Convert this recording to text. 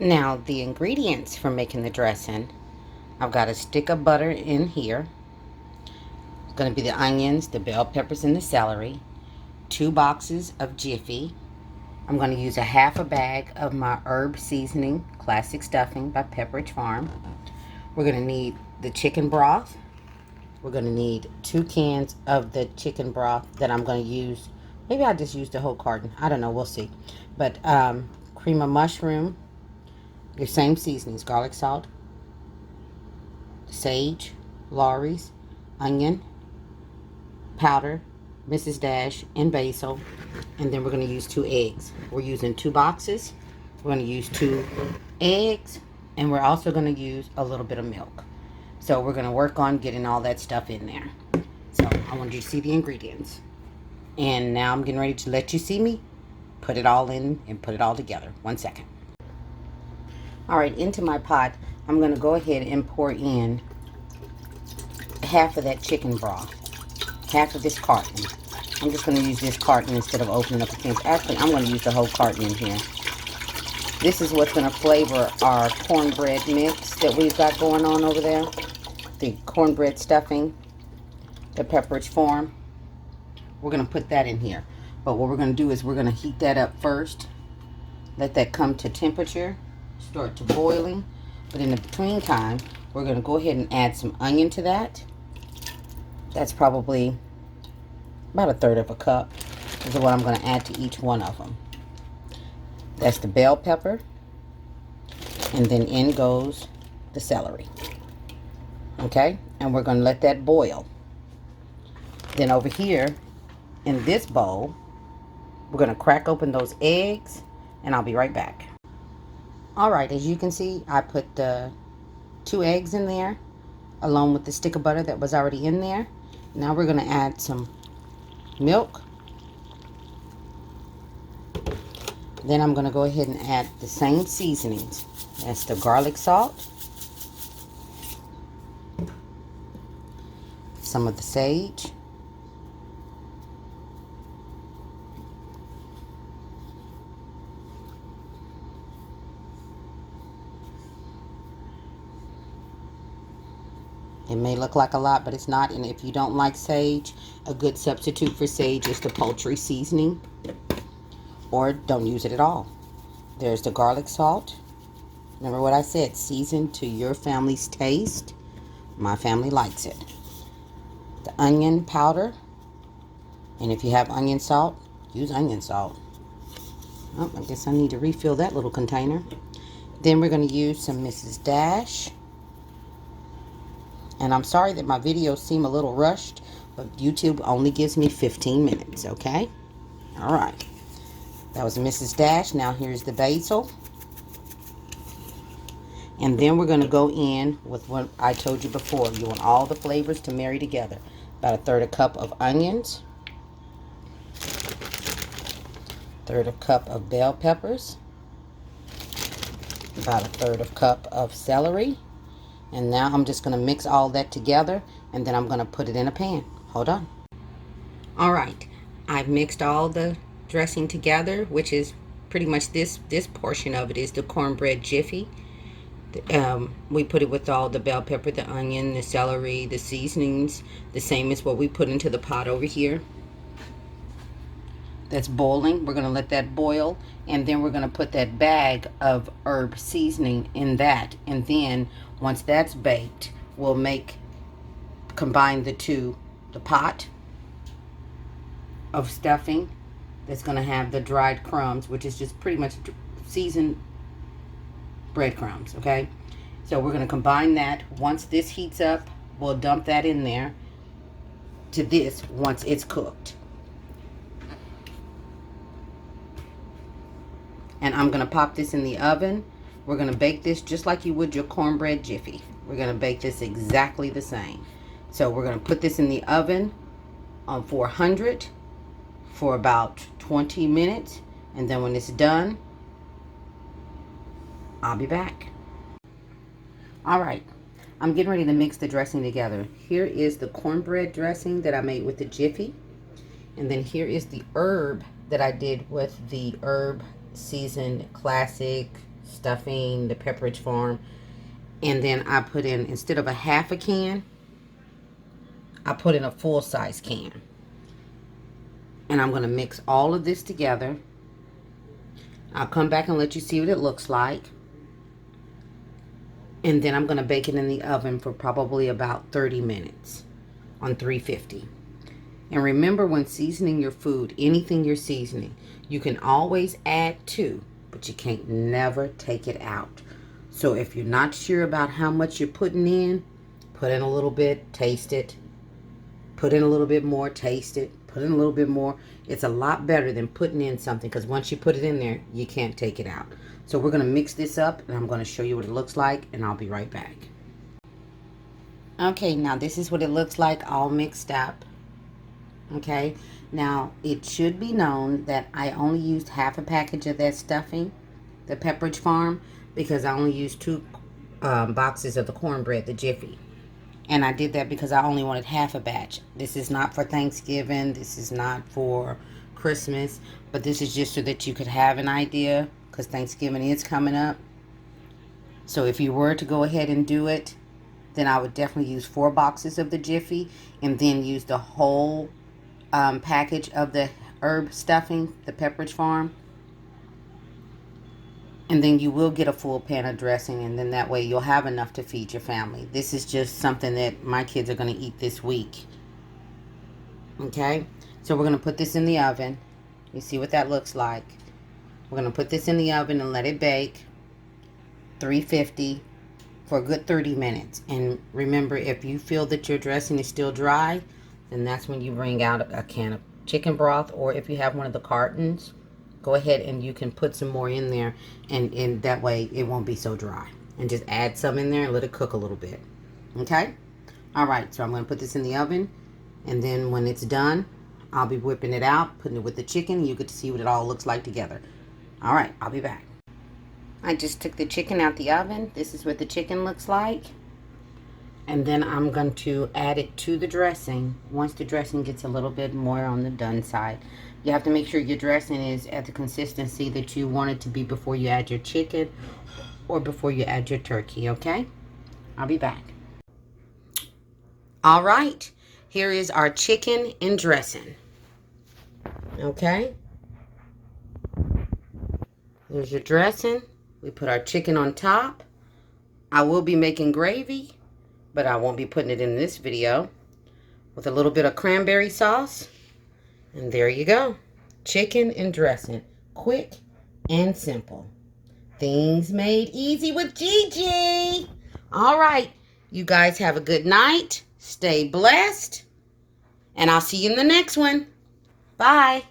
Now, the ingredients for making the dressing, I've got a stick of butter in here. It's going to be the onions, the bell peppers, and the celery. 2 boxes of Jiffy. I'm going to use a half a bag of my herb seasoning, classic stuffing by Pepperidge Farm. We're going to need the chicken broth. We're going to need 2 cans of the chicken broth that I'm going to use. Maybe I'll just use the whole carton. I don't know. We'll see. But cream of mushroom, your same seasonings, garlic salt, sage, Lawry's, onion, powder, Mrs. Dash, and basil. And then we're going to use 2 eggs. We're using 2 boxes. We're going to use 2 eggs. And we're also going to use a little bit of milk. So we're going to work on getting all that stuff in there. So I want you to see the ingredients. And now I'm getting ready to let you see me put it all in and put it all together. 1 second. All right, into my pot, I'm going to go ahead and pour in half of that chicken broth. Half of this carton. I'm just going to use this carton instead of opening up the cans. Actually, I'm going to use the whole carton in here. This is what's going to flavor our cornbread mix that we've got going on over there. The cornbread stuffing, the Pepperidge Farm. We're going to put that in here. But what we're going to do is we're going to heat that up first. Let that come to temperature. Start to boiling. But in the between time, we're going to go ahead and add some onion to that. That's probably about 1/3 of a cup. This is what I'm going to add to each one of them. That's the bell pepper. And then in goes the celery. Okay? And we're going to let that boil. Then over here, in this bowl, we're going to crack open those eggs. And I'll be right back. Alright, as you can see, I put the 2 eggs in there, along with the stick of butter that was already in there. Now we're going to add some milk. Then I'm going to go ahead and add the same seasonings. That's the garlic salt, some of the sage, it may look like a lot, but it's not. And if you don't like sage, a good substitute for sage is the poultry seasoning. Or don't use it at all. There's the garlic salt. Remember what I said, season to your family's taste. My family likes it. The onion powder. And if you have onion salt, use onion salt. Oh, I guess I need to refill that little container. Then we're going to use some Mrs. Dash. And I'm sorry that my videos seem a little rushed, but YouTube only gives me 15 minutes, okay? All right. That was Mrs. Dash. Now here's the basil. And then we're going to go in with what I told you before. You want all the flavors to marry together. About 1/3 cup of onions. 1/3 cup of bell peppers. About 1/3 cup of celery. And now I'm just going to mix all that together. And then I'm going to put it in a pan. Hold on. Alright. I've mixed all the dressing together, which is pretty much this portion of it is the cornbread Jiffy. We put it with all the bell pepper, the onion, the celery, the seasonings, the same as what we put into the pot over here. That's boiling. We're going to let that boil, and then we're going to put that bag of herb seasoning in that. And then once that's baked, we'll combine the two, the pot of stuffing that's going to have the dried crumbs, which is just pretty much seasoned breadcrumbs, okay? So we're going to combine that. Once this heats up, we'll dump that in there to this once it's cooked. And I'm going to pop this in the oven. We're going to bake this just like you would your cornbread Jiffy. We're going to bake this exactly the same. So we're going to put this in the oven on 400 for about 20 minutes. And then when it's done, I'll be back. All right, I'm getting ready to mix the dressing together. Here is the cornbread dressing that I made with the Jiffy. And then here is the herb that I did with the herb seasoned classic stuffing, the Pepperidge Farm. And then I put in, instead of a half a can, I put in a full-size can. And I'm going to mix all of this together. I'll come back and let you see what it looks like. And then I'm going to bake it in the oven for probably about 30 minutes on 350. And remember, when seasoning your food, anything you're seasoning, you can always add to, but you can't never take it out. So if you're not sure about how much you're putting in, put in a little bit, taste it. Put in a little bit more, taste it. Put in a little bit more. It's a lot better than putting in something, because once you put it in there, you can't take it out. So we're going to mix this up, and I'm going to show you what it looks like, and I'll be right back. Okay, now this is what it looks like all mixed up. Okay, now it should be known that I only used half a package of that stuffing, the Pepperidge Farm, because I only used 2 boxes of the cornbread, the Jiffy. And I did that because I only wanted half a batch. This is not for Thanksgiving. This is not for Christmas. But this is just so that you could have an idea, because Thanksgiving is coming up. So if you were to go ahead and do it, then I would definitely use 4 boxes of the Jiffy, and then use the whole package of the herb stuffing, the Pepperidge Farm. And then you will get a full pan of dressing, and then that way you'll have enough to feed your family. This is just something that my kids are going to eat this week. Okay? So we're going to put this in the oven. You see what that looks like. We're going to put this in the oven and let it bake 350 for a good 30 minutes. And remember, if you feel that your dressing is still dry, then that's when you bring out a can of chicken broth, or if you have one of the cartons, go ahead and you can put some more in there, and that way it won't be so dry. And just add some in there and let it cook a little bit. Okay? Alright, so I'm going to put this in the oven, and then when it's done, I'll be whipping it out, putting it with the chicken, and you get to see what it all looks like together. Alright, I'll be back. I just took the chicken out the oven. This is what the chicken looks like. And then I'm going to add it to the dressing once the dressing gets a little bit more on the done side. You have to make sure your dressing is at the consistency that you want it to be before you add your chicken or before you add your turkey, okay? I'll be back. All right, here is our chicken and dressing. Okay? There's your dressing. We put our chicken on top. I will be making gravy, but I won't be putting it in this video, with a little bit of cranberry sauce. And there you go. Chicken and dressing. Quick and simple. Things made easy with Gigi. All right. You guys have a good night. Stay blessed. And I'll see you in the next one. Bye.